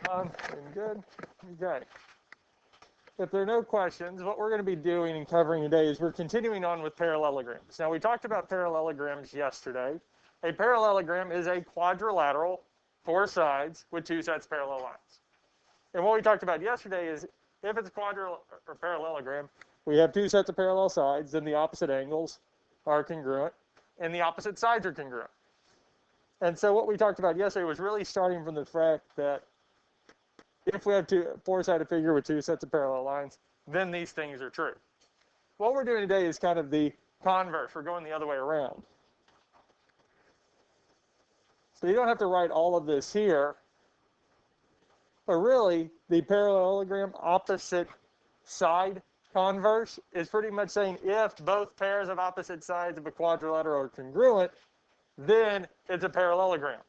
on. Doing good. Okay. If there are no questions, what we're going to be doing and covering today is we're continuing on with parallelograms. Now, we talked about parallelograms yesterday. A parallelogram is a quadrilateral, 4 sides with 2 sets of parallel lines. And what we talked about yesterday is if it's a or parallelogram, we have 2 sets of parallel sides, then the opposite angles are congruent, and the opposite sides are congruent. And so what we talked about yesterday was really starting from the fact that if we have a 4-sided figure with 2 sets of parallel lines, then these things are true. What we're doing today is kind of the converse. We're going the other way around. So you don't have to write all of this here, but really the parallelogram opposite side converse is pretty much saying if both pairs of opposite sides of a quadrilateral are congruent, then it's a parallelogram.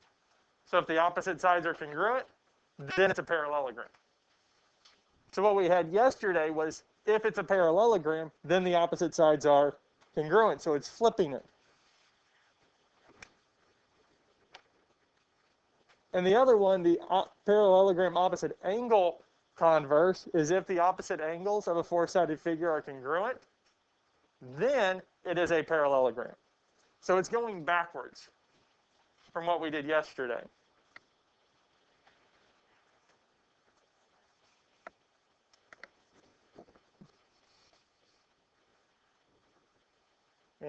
So if the opposite sides are congruent, then it's a parallelogram. So what we had yesterday was if it's a parallelogram, then the opposite sides are congruent. So it's flipping it. And the other one, the parallelogram opposite angle converse, is if the opposite angles of a 4-sided figure are congruent, then it is a parallelogram. So it's going backwards from what we did yesterday.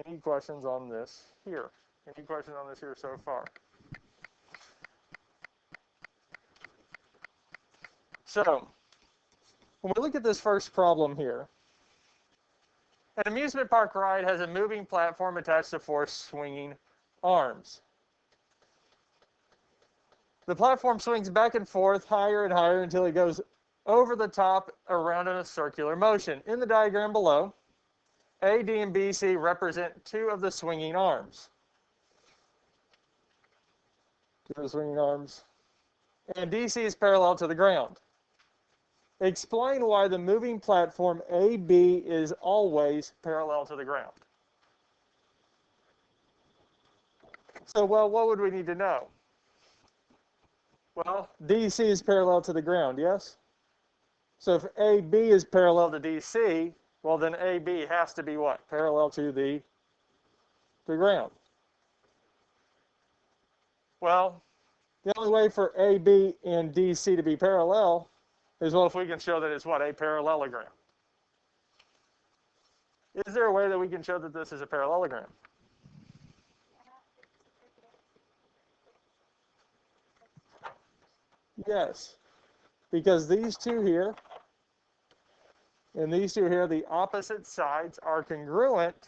Any questions on this here? Any questions on this here so far? So, when we look at this first problem here, an amusement park ride has a moving platform attached to 4 swinging arms. The platform swings back and forth, higher and higher, until it goes over the top around in a circular motion. In the diagram below, A, D, and B, C represent 2 of the swinging arms. 2 of the swinging arms. And DC is parallel to the ground. Explain why the moving platform AB is always parallel to the ground. So, well, what would we need to know? Well, DC is parallel to the ground, yes? So if AB is parallel to DC, well, then AB has to be what? Parallel to the ground. Well, the only way for AB and DC to be parallel is, well, if we can show that it's what? A parallelogram. Is there a way that we can show that this is a parallelogram? Yes, because these 2 here and these 2 here, the opposite sides are congruent.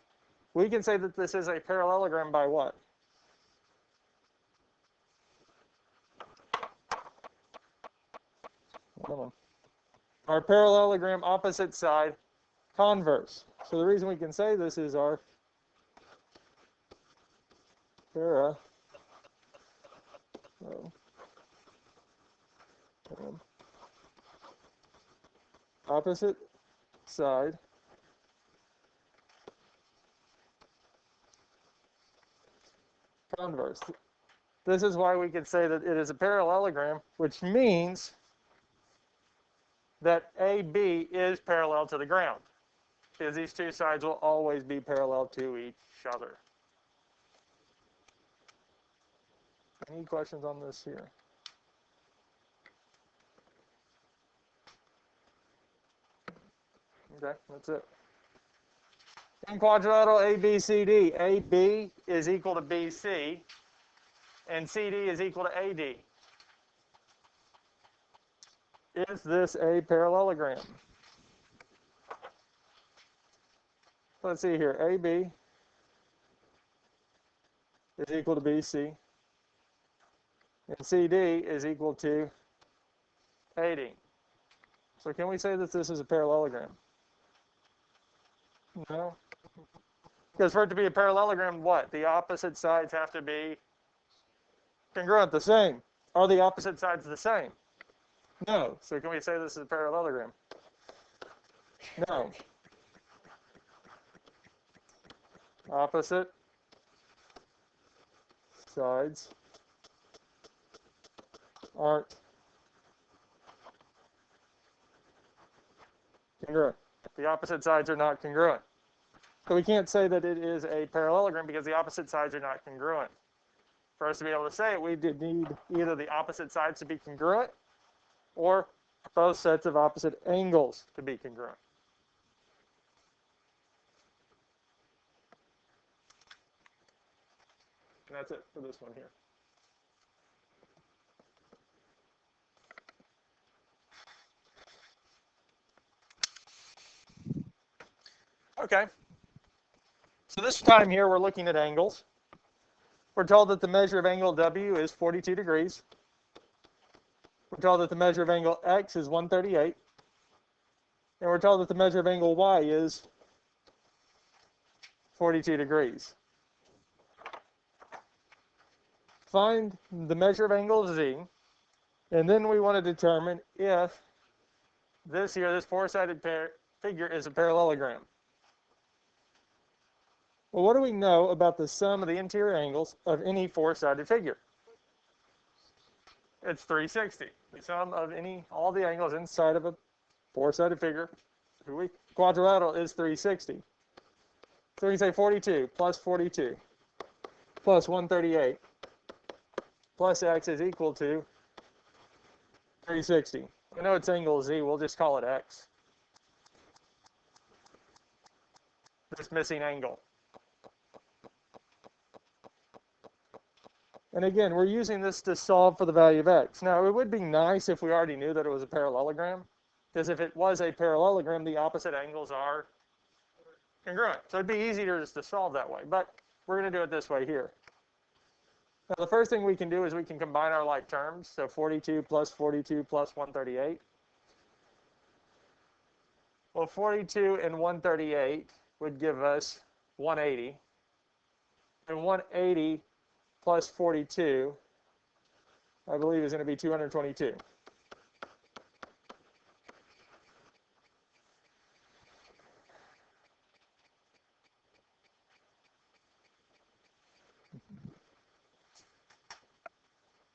We can say that this is a parallelogram by what? Come on. Our parallelogram opposite side converse. So the reason we can say this is our opposite side converse. This is why we can say that it is a parallelogram, which means that AB is parallel to the ground, because these 2 sides will always be parallel to each other. Any questions on this here? Okay, that's it. In quadrilateral ABCD, AB is equal to BC, and CD is equal to AD. Is this a parallelogram? Let's see here. AB is equal to BC, and CD is equal to AD. So can we say that this is a parallelogram? No. Because for it to be a parallelogram, what? The opposite sides have to be congruent, the same. Are the opposite sides the same? No. So can we say this is a parallelogram? No. Opposite sides aren't Congruent. The opposite sides are not congruent. So we can't say that it is a parallelogram because the opposite sides are not congruent. For us to be able to say it, we did need either the opposite sides to be congruent or both sets of opposite angles to be congruent. And that's it for this one here. Okay. So this time here, we're looking at angles. We're told that the measure of angle W is 42 degrees. We're told that the measure of angle X is 138. And we're told that the measure of angle Y is 42 degrees. Find the measure of angle Z, and then we want to determine if this here, this four-sided figure, is a parallelogram. Well, what do we know about the sum of the interior angles of any four-sided figure? It's 360. The sum of all the angles inside of a four-sided figure, quadrilateral, is 360. So we can say 42 plus 42 plus 138 plus X is equal to 360. I know it's angle Z, we'll just call it X. This missing angle. And again, we're using this to solve for the value of X. Now, it would be nice if we already knew that it was a parallelogram, because if it was a parallelogram, the opposite angles are congruent. So it'd be easier just to solve that way, but we're going to do it this way here. Now, the first thing we can do is we can combine our like terms. So 42 plus 138. Well, 42 and 138 would give us 180. And 180 plus 42, I believe, is going to be 222.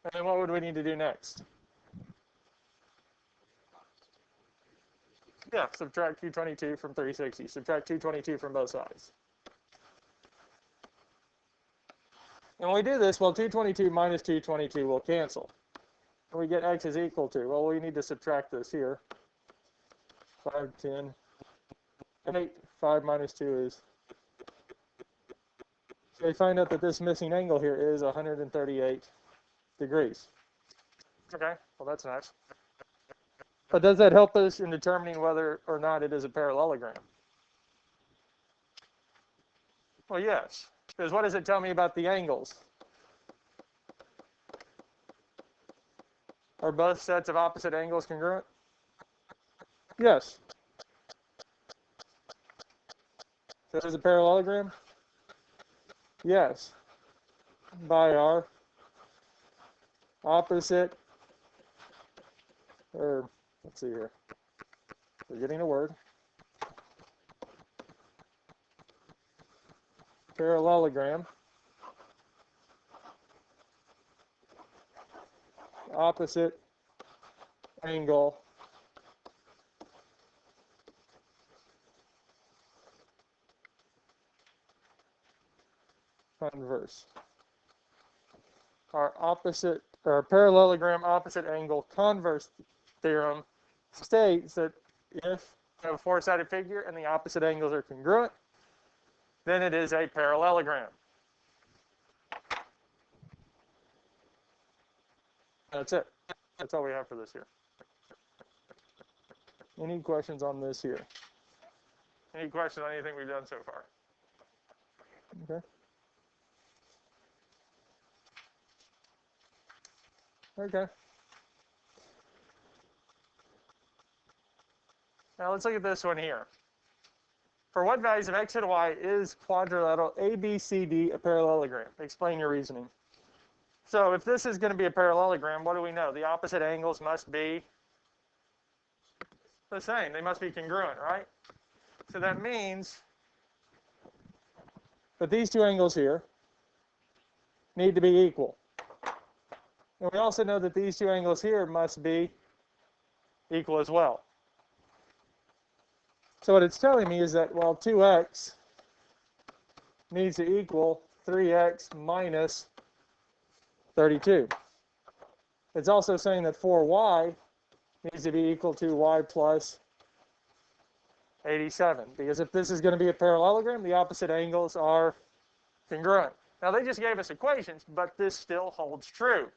And then what would we need to do next? Yeah, subtract 222 from 360. Subtract 222 from both sides. And when we do this, well, 222 minus 222 will cancel. And we get X is equal to, well, we need to subtract this here. 5, 10, 8. 5 minus 2 is. So we find out that this missing angle here is 138 degrees. Okay, well, that's nice. But does that help us in determining whether or not it is a parallelogram? Well, yes. Because what does it tell me about the angles? Are both sets of opposite angles congruent? Yes. So is it a parallelogram? Yes. By our opposite, or let's see here. We're getting a word. Parallelogram. Opposite angle converse. Our parallelogram opposite angle converse theorem states that if you have a four-sided figure and the opposite angles are congruent, then it is a parallelogram. That's it. That's all we have for this here. Any questions on this here? Any questions on anything we've done so far? Okay. Okay. Now let's look at this one here. For what values of X and Y is quadrilateral ABCD a parallelogram? Explain your reasoning. So if this is going to be a parallelogram, what do we know? The opposite angles must be the same. They must be congruent, right? So that means that these two angles here need to be equal. And we also know that these two angles here must be equal as well. So what it's telling me is that, well, 2x needs to equal 3x minus 32. It's also saying that 4y needs to be equal to y plus 87, because if this is going to be a parallelogram, the opposite angles are congruent. Now, they just gave us equations, but this still holds true,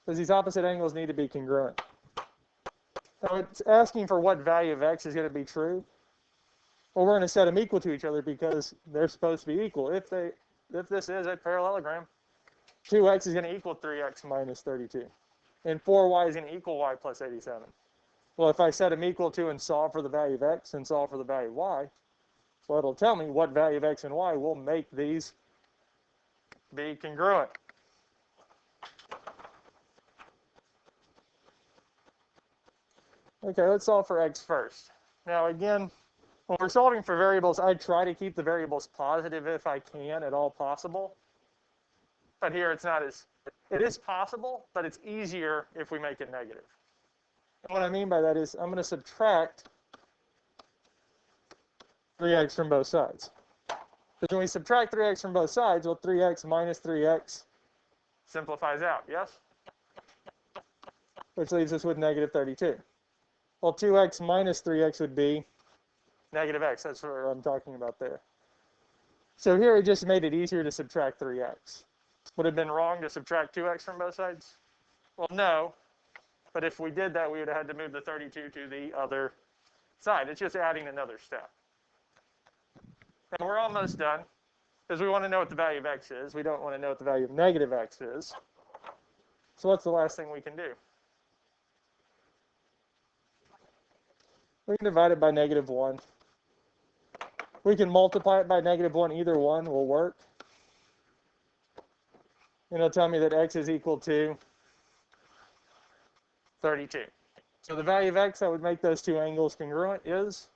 because these opposite angles need to be congruent. Now, it's asking for what value of x is going to be true. Well, we're going to set them equal to each other because they're supposed to be equal. If this is a parallelogram, 2x is going to equal 3x minus 32, and 4y is going to equal y plus 87. Well, if I set them equal to and solve for the value of x and solve for the value of y, well, it'll tell me what value of x and y will make these be congruent. Okay, let's solve for x first. Now, again, when we're solving for variables, I try to keep the variables positive if I can at all possible. But here it's not as, it is possible, but it's easier if we make it negative. And what I mean by that is I'm going to subtract 3x from both sides. Because when we subtract 3x from both sides, well, 3x minus 3x simplifies out, yes? Which leaves us with negative 32. Well, 2x minus 3x would be negative x. That's what I'm talking about there. So here it just made it easier to subtract 3x. Would it have been wrong to subtract 2x from both sides? Well, no. But if we did that, we would have had to move the 32 to the other side. It's just adding another step. And we're almost done, because we want to know what the value of x is. We don't want to know what the value of negative x is. So what's the last thing we can do? We can divide it by negative 1. We can multiply it by negative 1. Either one will work. And it'll tell me that x is equal to 32. So the value of x that would make those two angles congruent is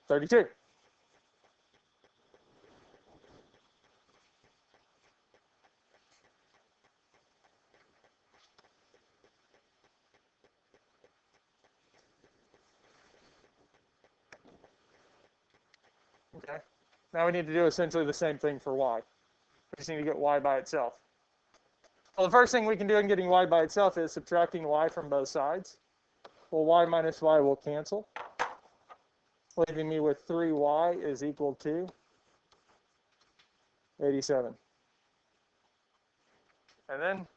32. Okay. Now we need to do essentially the same thing for y. We just need to get y by itself. Well, the first thing we can do in getting y by itself is subtracting y from both sides. Well, y minus y will cancel, leaving me with 3y is equal to 87. And then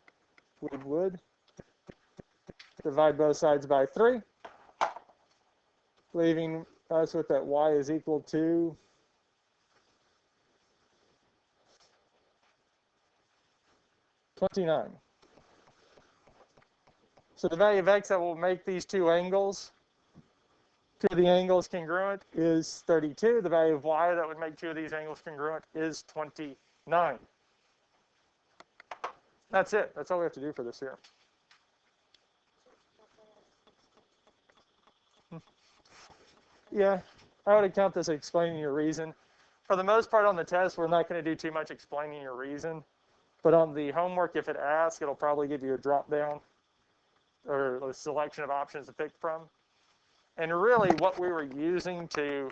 we would divide both sides by 3, leaving us with that y is equal to 29. So the value of x that will make these two of the angles congruent is 32. The value of y that would make two of these angles congruent is 29. That's it. That's all we have to do for this here. Yeah, I would count this explaining your reason. For the most part on the test, we're not going to do too much explaining your reason. But on the homework, if it asks, it'll probably give you a drop down or a selection of options to pick from. And really what we were using to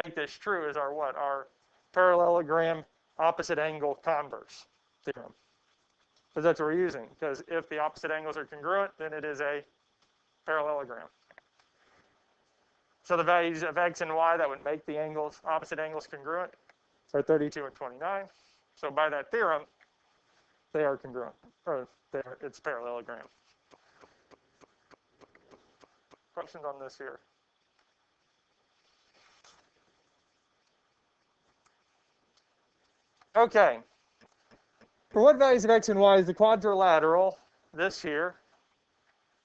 make this true is our what? Our parallelogram opposite angle converse theorem. Because that's what we're using. Because if the opposite angles are congruent, then it is a parallelogram. So the values of x and y that would make the angles, opposite angles congruent are 32 and 29. So by that theorem, they are congruent, or it's parallelogram. Questions on this here? Okay. For what values of x and y is the quadrilateral, this here,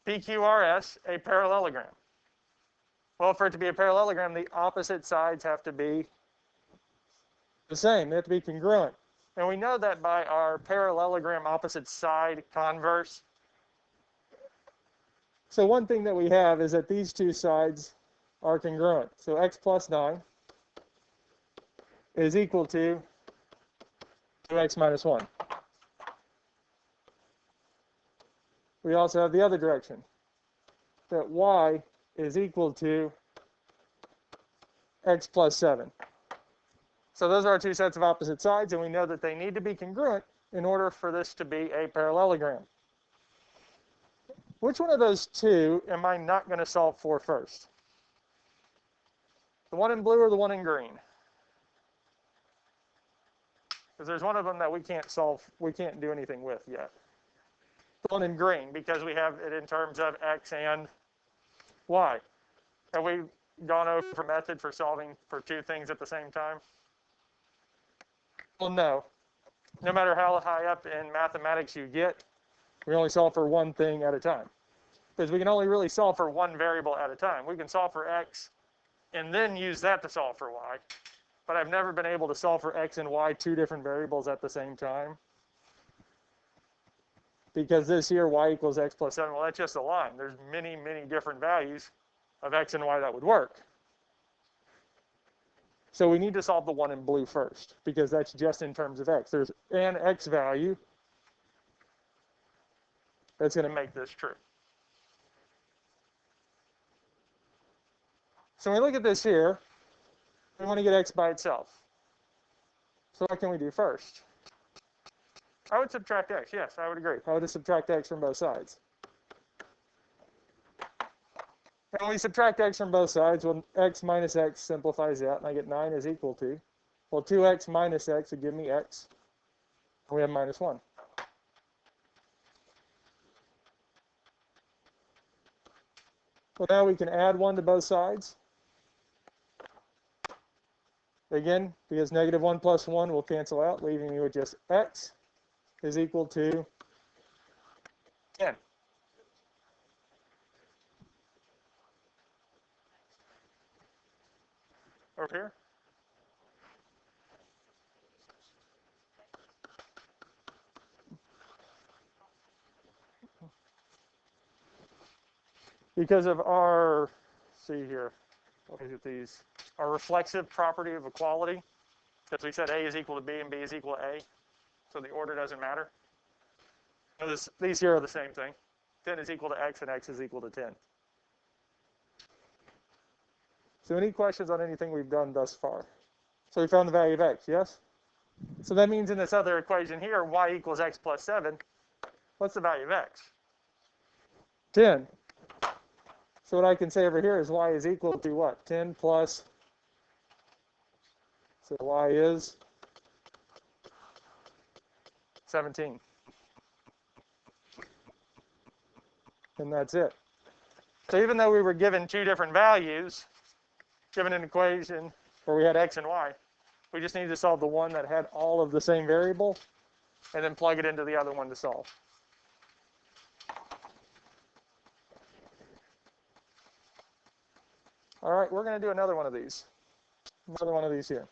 PQRS, a parallelogram? Well, for it to be a parallelogram, the opposite sides have to be the same. They have to be congruent. And we know that by our parallelogram opposite side converse. So one thing that we have is that these two sides are congruent. So x plus 9 is equal to 2x minus 1. We also have the other direction, that y is equal to x plus 7. So those are our two sets of opposite sides, and we know that they need to be congruent in order for this to be a parallelogram. Which one of those two am I not going to solve for first? The one in blue or the one in green? Because there's one of them that we can't solve, we can't do anything with yet. The one in green, because we have it in terms of x and y. Have we gone over a method for solving for two things at the same time? Well, no. No matter how high up in mathematics you get, we only solve for one thing at a time. Because we can only really solve for one variable at a time. We can solve for x and then use that to solve for y. But I've never been able to solve for x and y, two different variables at the same time. Because this here, y equals x plus 7, well, that's just a line. There's many, many different values of x and y that would work. So we need to solve the one in blue first, because that's just in terms of x. There's an x value that's going to make this true. So when we look at this here, we want to get x by itself. So what can we do first? I would subtract x. Yes, I would agree. I would just subtract x from both sides. And when we subtract x from both sides, well, x minus x simplifies out, and I get 9 is equal to, well, 2x minus x would give me x, and we have minus 1. Well, now we can add 1 to both sides. Again, because negative 1 plus 1 will cancel out, leaving me with just x is equal to 10. Over here. Because of our, see here, look at these, our reflexive property of equality, because we said A is equal to B and B is equal to A, so the order doesn't matter. These here are the same thing. 10 is equal to x and x is equal to 10. So any questions on anything we've done thus far? So we found the value of x, yes? So that means in this other equation here, y equals x plus 7. What's the value of x? 10. So what I can say over here is y is equal to what? 10 plus, so y is 17. And that's it. So even though we were given two different values, given an equation where we had x and y, we just need to solve the one that had all of the same variable and then plug it into the other one to solve. All right, we're going to do another one of these. Another one of these here.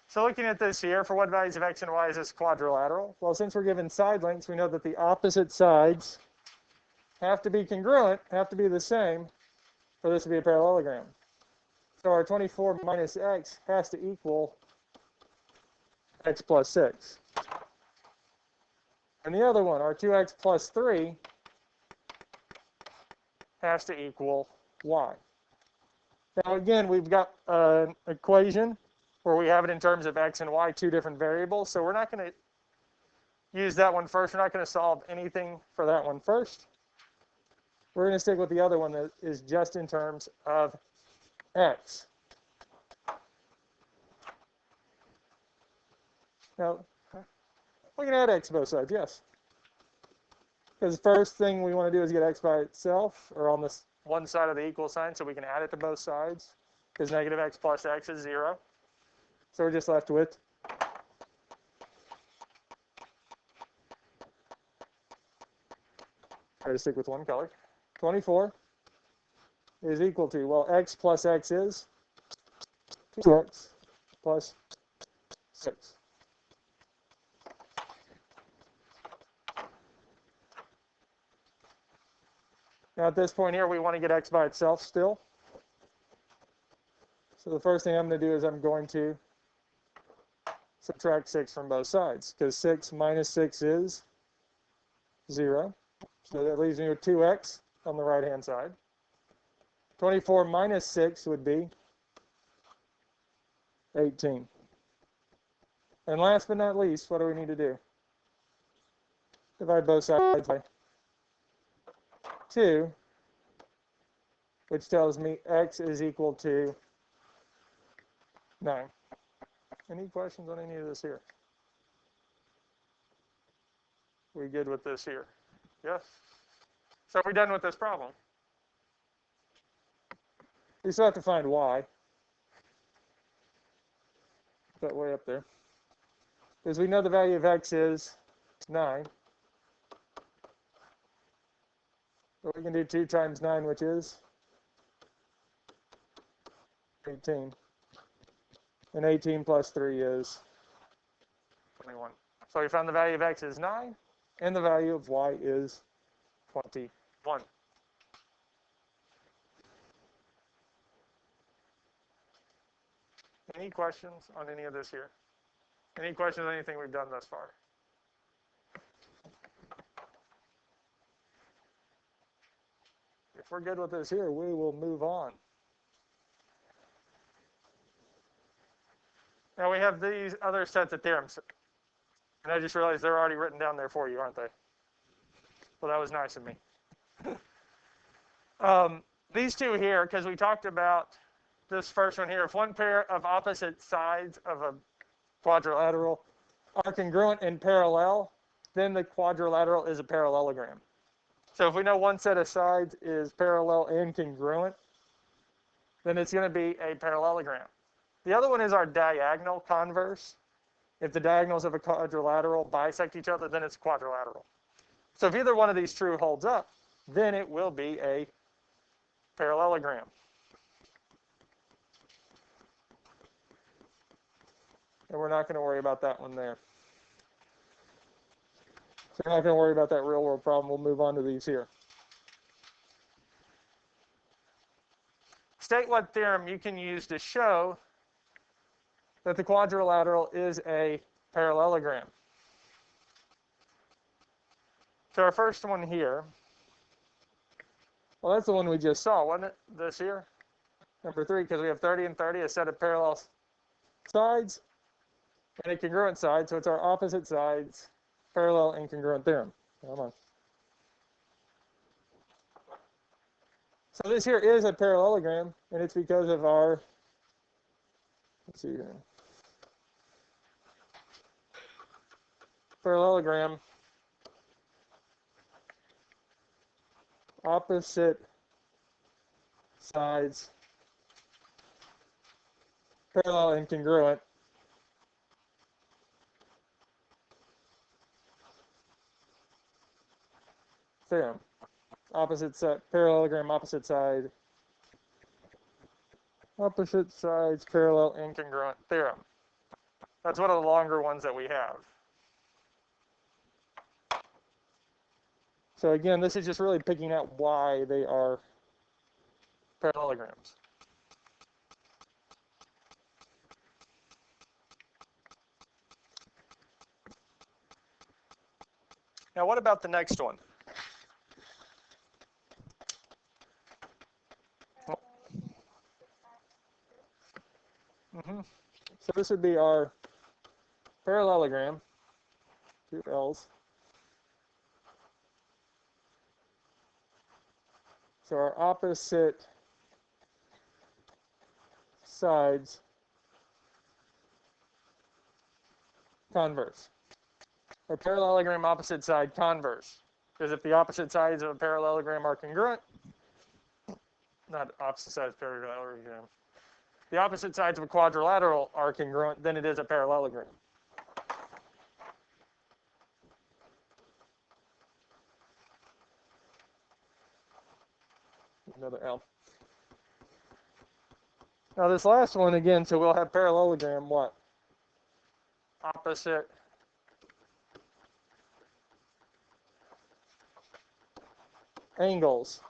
So looking at this here, for what values of x and y is this quadrilateral? Well, since we're given side lengths, we know that the opposite sides have to be congruent, have to be the same for this to be a parallelogram. So our 24 minus x has to equal x plus 6. And the other one, our 2x plus 3, has to equal y. Now again, we've got an equation where we have it in terms of x and y, two different variables. So we're not going to use that one first. We're not going to solve anything for that one first. We're going to stick with the other one that is just in terms of x. Now, we can add x to both sides, yes. Because the first thing we want to do is get x by itself, or on this one side of the equal sign, so we can add it to both sides, because negative x plus x is 0. So we're just left with try to stick with one color. 24 is equal to, well, x plus x is 2x plus 6. Now at this point here, we want to get x by itself still. So the first thing I'm going to do is I'm going to subtract 6 from both sides, because 6 minus 6 is 0. So that leaves me with 2x on the right-hand side. 24 minus 6 would be 18. And last but not least, what do we need to do? Divide both sides by 2, which tells me x is equal to 9. Any questions on any of this here? We good with this here? Yes? So we're done with this problem. We still have to find y. That way up there. Because we know the value of x is 9. So we can do 2 times 9, which is 18. And 18 plus 3 is 21. So we found the value of x is 9, and the value of y is 21. Any questions on any of this here? Any questions on anything we've done thus far? If we're good with this here, we will move on. Now we have these other sets of theorems. And I just realized they're already written down there for you, aren't they? Well, that was nice of me. These two here, because we talked about this first one here, if one pair of opposite sides of a quadrilateral are congruent and parallel, then the quadrilateral is a parallelogram. So if we know one set of sides is parallel and congruent, then it's going to be a parallelogram. The other one is our diagonal converse. If the diagonals of a quadrilateral bisect each other, then it's quadrilateral. So if either one of these true holds up, then it will be a parallelogram. And we're not going to worry about that one there. So we're not going to worry about that real world problem. We'll move on to these here. State what theorem you can use to show that the quadrilateral is a parallelogram. So our first one here, well, that's the one we just saw, wasn't it? This here, number 3, because we have 30 and 30, a set of parallel sides and a congruent side, so it's our opposite sides, parallel and congruent theorem. Come on. So this here is a parallelogram, and it's because of our, let's see here, parallelogram, opposite sides, parallel and congruent, theorem. Opposite side, parallelogram, opposite side, opposite sides, parallel and congruent theorem. That's one of the longer ones that we have. So again, this is just really picking out why they are parallelograms. Now, what about the next one? So this would be our parallelogram, 2 L's. So our opposite sides converse. Our parallelogram opposite side converse. Because if the opposite sides of a parallelogram are congruent, not opposite sides parallelogram, the opposite sides of a quadrilateral are congruent, then it is a parallelogram. Another L. Now this last one again, so we'll have parallelogram what? Opposite angles.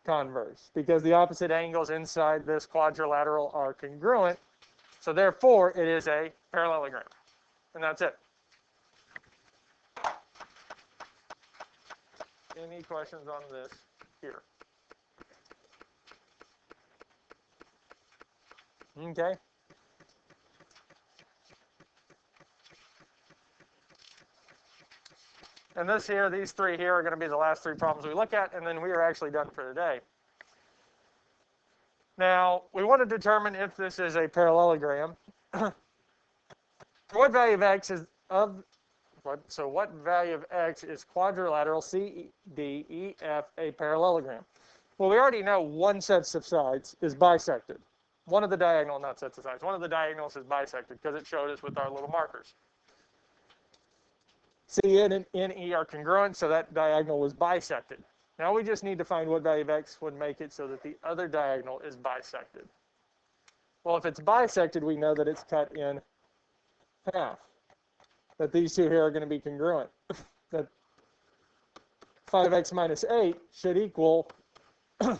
Converse, because the opposite angles inside this quadrilateral are congruent, so therefore it is a parallelogram. And that's it. Any questions on this here? Okay. And this here, these three here are going to be the last three problems we look at, and then we are actually done for today. Now, we want to determine if this is a parallelogram. What value of x is what value of x is quadrilateral CDEF a parallelogram? Well, we already know one set of sides is bisected. One of the diagonal, not sets of sides, one of the diagonals is bisected because it showed us with our little markers. CN and NE are congruent, so that diagonal was bisected. Now we just need to find what value of x would make it so that the other diagonal is bisected. Well, if it's bisected, we know that it's cut in half. That these two here are going to be congruent. That 5x minus 8 should equal 3x.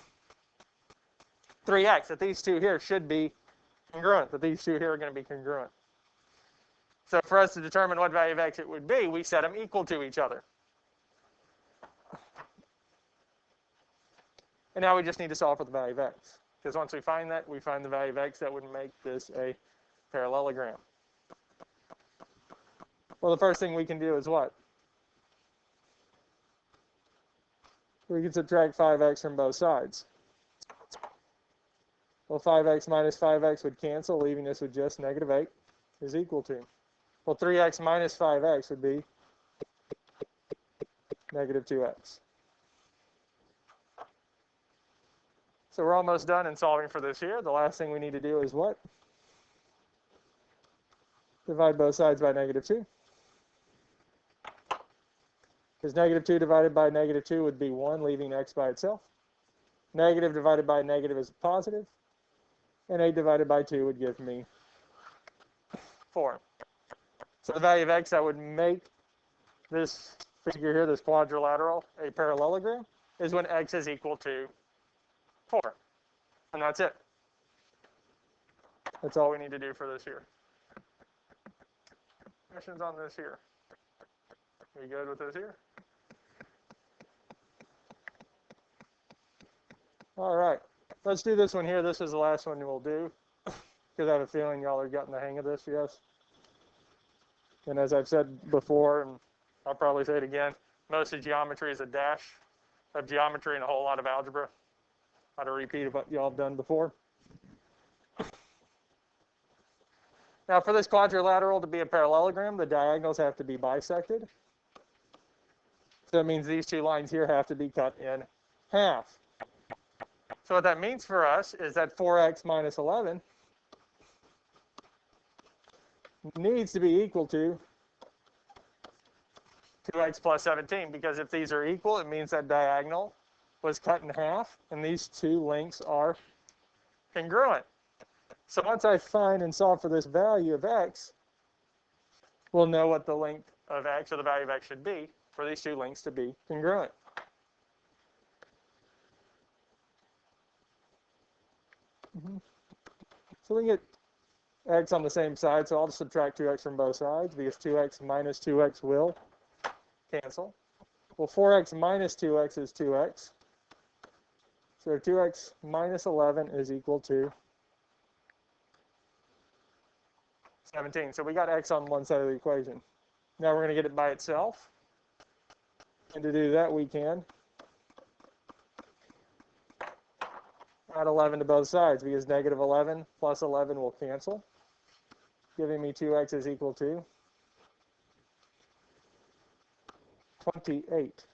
That these two here should be congruent. That these two here are going to be congruent. So for us to determine what value of x it would be, we set them equal to each other. And now we just need to solve for the value of x. Because once we find that, we find the value of x that would make this a parallelogram. Well, the first thing we can do is what? We can subtract 5x from both sides. Well, 5x minus 5x would cancel, leaving us with just negative 8 is equal to. Well, 3x minus 5x would be negative 2x. So we're almost done in solving for this here. The last thing we need to do is what? Divide both sides by negative 2. Because negative 2 divided by negative 2 would be 1, leaving x by itself. Negative divided by negative is positive. And 8 divided by 2 would give me 4. So the value of x that would make this figure here, this quadrilateral, a parallelogram, is when x is equal to 4. And that's it. That's all we need to do for this here. Questions on this here? Are you good with this here? All right. Let's do this one here. This is the last one we'll do. Because I have a feeling y'all are getting the hang of this, yes? And as I've said before, and I'll probably say it again, most of geometry is a dash of geometry and a whole lot of algebra. Not a repeat of what y'all have done before. Now, for this quadrilateral to be a parallelogram, the diagonals have to be bisected. So that means these two lines here have to be cut in half. So what that means for us is that 4x minus 11 needs to be equal to 2x plus 17, because if these are equal, it means that diagonal was cut in half, and these two lengths are congruent. So once I find and solve for this value of x, we'll know what the length of x, or the value of x, should be for these two lengths to be congruent. So we can get x on the same side, so I'll just subtract 2x from both sides, because 2x minus 2x will cancel. Well, 4x minus 2x is 2x. So 2x minus 11 is equal to 17. So we got x on one side of the equation. Now we're going to get it by itself. And to do that, we can add 11 to both sides, because negative 11 plus 11 will cancel, giving me 2x is equal to 28.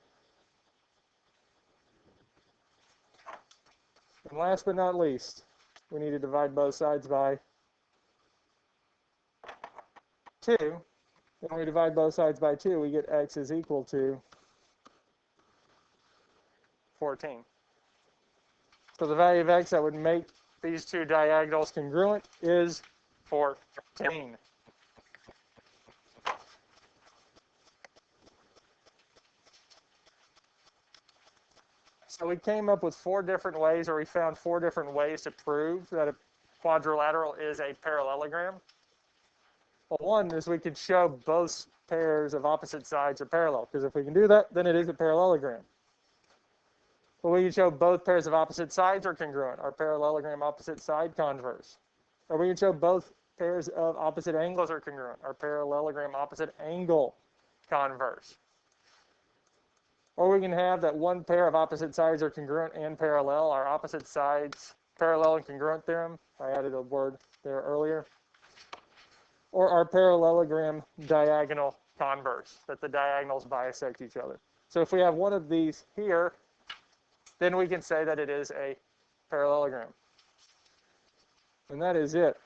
And last but not least, we need to divide both sides by 2. And when we divide both sides by 2, we get x is equal to 14. So the value of x that would make these two diagonals congruent is 14. So we came up with 4 different ways, or we found 4 different ways to prove that a quadrilateral is a parallelogram. Well, one is we could show both pairs of opposite sides are parallel, because if we can do that, then it is a parallelogram. Well, we can show both pairs of opposite sides are congruent. Our parallelogram opposite side converse. Or we can show both pairs of opposite angles are congruent. Our parallelogram opposite angle converse. Or we can have that one pair of opposite sides are congruent and parallel. Our opposite sides, parallel and congruent theorem. I added a word there earlier. Or our parallelogram diagonal converse, that the diagonals bisect each other. So if we have one of these here, then we can say that it is a parallelogram. And that is it.